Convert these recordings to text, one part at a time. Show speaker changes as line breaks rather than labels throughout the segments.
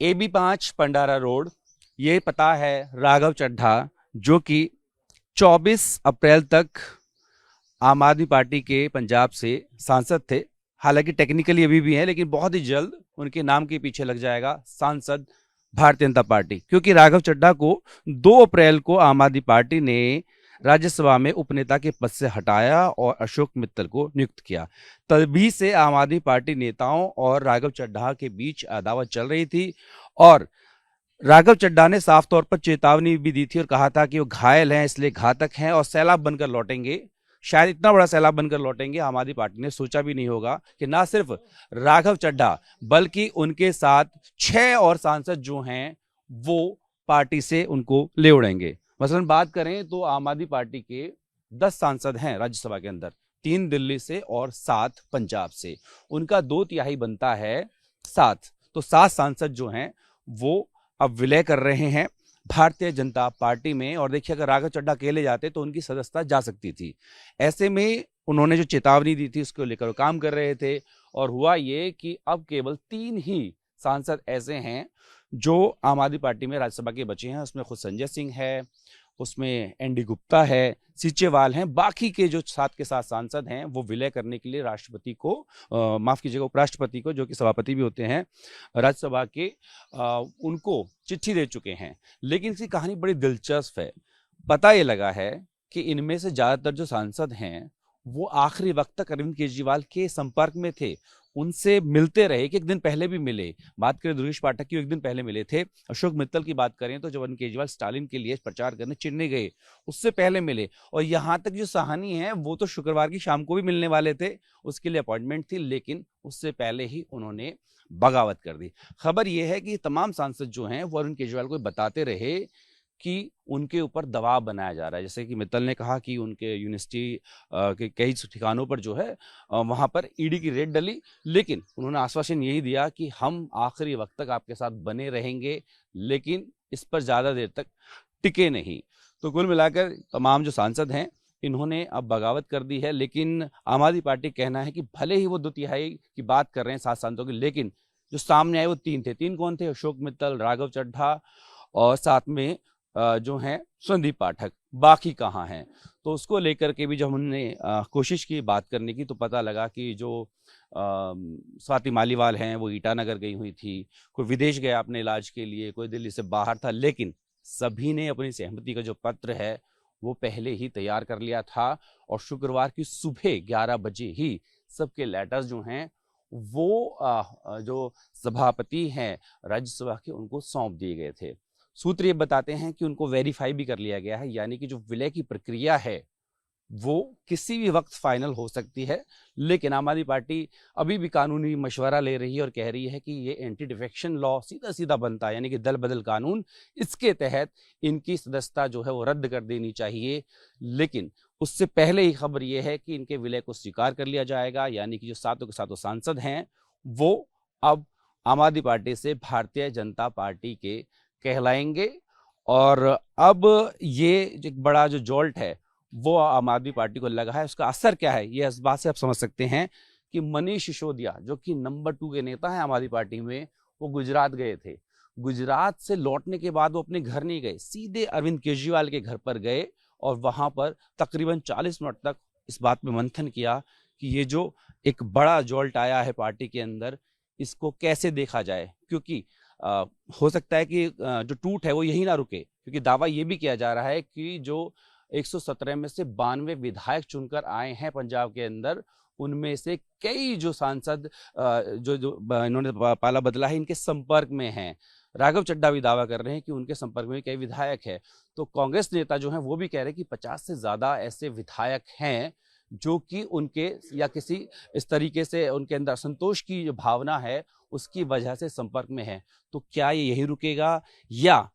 AB5 Pandara road, ये पता है राघव चड्ढा, जो कि 24 अप्रैल तक आम आदमी पार्टी के पंजाब से सांसद थे। हालांकि टेक्निकली अभी भी हैं, लेकिन बहुत ही जल्द उनके नाम के पीछे लग जाएगा सांसद भारतीय जनता पार्टी, क्योंकि राघव चड्ढा को 2 अप्रैल को आम आदमी पार्टी ने राज्यसभा में उपनेता के पद से हटाया और अशोक मित्तल को नियुक्त किया। तभी से आम आदमी पार्टी नेताओं और राघव चड्ढा के बीच अदावत चल रही थी, और राघव चड्ढा ने साफ तौर पर चेतावनी भी दी थी और कहा था कि वो घायल हैं, इसलिए घातक हैं और सैलाब बनकर लौटेंगे। शायद इतना बड़ा सैलाब बनकर लौटेंगे आम आदमी पार्टी ने सोचा भी नहीं होगा कि ना सिर्फ राघव चड्ढा बल्कि उनके साथ 6 और सांसद जो हैं वो पार्टी से उनको ले उड़ेंगे। मसलन बात करें तो आम आदमी पार्टी के 10 सांसद हैं राज्यसभा के अंदर, 3 दिल्ली से और 7 पंजाब से। उनका 2/3 बनता है 7, तो 7 सांसद जो हैं वो अब विलय कर रहे हैं भारतीय जनता पार्टी में। और देखिए, अगर राघव चड्ढा अकेले जाते तो उनकी सदस्यता जा सकती थी। ऐसे में उन्होंने जो चेतावनी दी थी उसको लेकर वो काम कर रहे थे, और हुआ ये कि अब केवल 3 ही सांसद ऐसे हैं जो आम आदमी पार्टी में राज्यसभा के बचे हैं। उसमें खुद संजय सिंह है, उसमें एनडी गुप्ता है, सीचेवाल हैं। बाकी के जो 7 के 7 सांसद हैं वो विलय करने के लिए राष्ट्रपति को, माफ कीजिएगा, उपराष्ट्रपति को, जो कि सभापति भी होते हैं राज्यसभा के, उनको चिट्ठी दे चुके हैं। लेकिन इसकी कहानी बड़ी दिलचस्प है। पता ये लगा है कि इनमें से ज्यादातर जो सांसद हैं वो आखिरी वक्त तक अरविंद केजरीवाल के संपर्क में थे, उनसे मिलते रहे। कि एक दिन पहले भी मिले। बात करें दुर्गेश पाठक की, एक दिन पहले मिले थे। अशोक मित्तल की बात करें तो जब अरविंद केजरीवाल स्टालिन के लिए प्रचार करने चेन्नई गए, उससे पहले मिले। और यहाँ तक जो साहनी है वो तो शुक्रवार की शाम को भी मिलने वाले थे, उसके लिए अपॉइंटमेंट थी, लेकिन उससे पहले ही उन्होंने बगावत कर दी। खबर यह है कि तमाम सांसद जो हैं वो अरविंद केजरीवाल को बताते रहे कि उनके ऊपर दबाव बनाया जा रहा है। जैसे कि मित्तल ने कहा कि उनके यूनिवर्सिटी के कई ठिकानों पर जो है वहां पर ईडी की रेड डली, लेकिन उन्होंने आश्वासन यही दिया कि हम आखिरी वक्त तक आपके साथ बने रहेंगे, लेकिन इस पर ज्यादा देर तक टिके नहीं। तो कुल मिलाकर तमाम जो सांसद हैं इन्होंने अब बगावत कर दी है। लेकिन आम आदमी पार्टी कहना है कि भले ही वो 2/3 की बात कर रहे हैं 7 सांसदों की, लेकिन जो सामने आए वो 3 थे। 3 कौन थे? अशोक मित्तल, राघव चड्ढा और साथ में जो हैं संदीप पाठक। बाकी कहाँ हैं? तो उसको लेकर के भी जब हमने कोशिश की बात करने की, तो पता लगा कि जो स्वाति मालीवाल हैं वो ईटानगर गई हुई थी, कोई विदेश गया अपने इलाज के लिए, कोई दिल्ली से बाहर था, लेकिन सभी ने अपनी सहमति का जो पत्र है वो पहले ही तैयार कर लिया था। और शुक्रवार की सुबह 11 बजे ही सबके लेटर्स जो हैं वो जो सभापति हैं राज्यसभा के, उनको सौंप दिए गए थे। सूत्र ये बताते हैं कि उनको वेरीफाई भी कर लिया गया है, यानी कि जो विलय की प्रक्रिया है वो किसी भी वक्त फाइनल हो सकती है। लेकिन आम आदमी पार्टी अभी भी कानूनी मशवरा ले रही है और कह रही है कि ये एंटी डिफेक्शन लॉ सीधा सीधा बनता है, यानी कि दल बदल कानून, इसके तहत इनकी सदस्यता जो है वो रद्द कर देनी चाहिए। लेकिन उससे पहले ही खबर यह है कि इनके विलय को स्वीकार कर लिया जाएगा, यानी कि जो 7 के 7 सांसद हैं वो अब आम आदमी पार्टी से भारतीय जनता पार्टी के कहलाएंगे। और अब ये एक बड़ा जो जॉल्ट है वो आम आदमी पार्टी को लगा है। उसका असर क्या है ये इस बात से आप समझ सकते हैं कि मनीष सिसोदिया, जो कि नंबर 2 के नेता हैं आम आदमी पार्टी में, वो गुजरात गए थे। गुजरात से लौटने के बाद वो अपने घर नहीं गए, सीधे अरविंद केजरीवाल के घर पर गए और वहां पर तकरीबन 40 मिनट तक इस बात पे मंथन किया कि ये जो एक बड़ा जॉल्ट आया है पार्टी के अंदर, इसको कैसे देखा जाए। क्योंकि हो सकता है कि जो टूट है वो यही ना रुके, क्योंकि दावा ये भी किया जा रहा है कि जो 117 में से 92 विधायक चुनकर आए हैं पंजाब के अंदर, उनमें से कई जो सांसद जो जो इन्होंने पाला बदला है इनके संपर्क में हैं। राघव चड्ढा भी दावा कर रहे हैं कि उनके संपर्क में कई विधायक है। तो कांग्रेस नेता जो हैं वो भी कह रहे हैं कि 50 से ज्यादा ऐसे विधायक हैं जो कि उनके या किसी इस तरीके से उनके अंदर असंतोष की जो भावना है उसकी वजह से संपर्क में है। तो क्या ये यही रुकेगा, या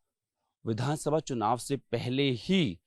विधानसभा चुनाव से पहले ही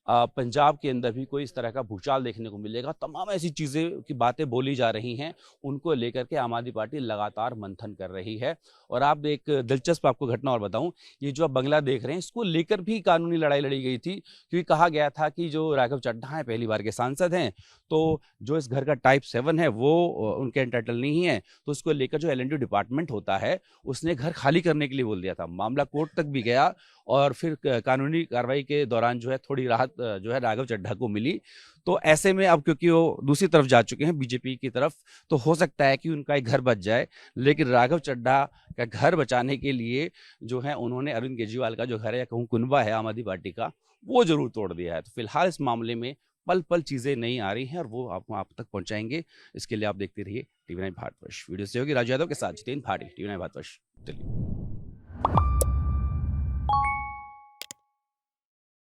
पंजाब के अंदर भी कोई इस तरह का भूचाल देखने को मिलेगा। तमाम ऐसी चीज़ें की बातें बोली जा रही हैं, उनको लेकर के आम आदमी पार्टी लगातार मंथन कर रही है। और आप एक दिलचस्प आपको घटना और बताऊं, ये जो आप बंगला देख रहे हैं, इसको लेकर भी कानूनी लड़ाई लड़ी गई थी, क्योंकि कहा गया था कि जो राघव चड्ढा हैं पहली बार के सांसद हैं, तो जो इस घर का टाइप 7 है वो उनके एंटाइटल नहीं है, तो उसको लेकर जो एल डिपार्टमेंट होता है उसने घर खाली करने के लिए बोल दिया था। मामला कोर्ट तक भी गया और फिर कानूनी कार्रवाई के दौरान जो है थोड़ी राहत जो है राघव चड्ढा को मिली। तो ऐसे में अब क्योंकि वो दूसरी तरफ जा चुके हैं, बीजेपी की तरफ, तो हो सकता है कि उनका एक घर बच जाए। लेकिन राघव चड्ढा का घर बचाने के लिए जो है उन्होंने अरविंद केजरीवाल का जो घर है या कहूँ कुनबा है आम आदमी पार्टी का, वो जरूर तोड़ दिया है। तो फिलहाल इस मामले में पल पल चीज़ें नहीं आ रही हैं और वो आपको आप तक पहुंचाएंगे। इसके लिए आप देखते रहिए टीवी 9 भारतवर्ष। वीडियो से होगी राजू यादव के साथ जितेंद्र भाटी, टीवी 9 भारतवर्ष, दिल्ली।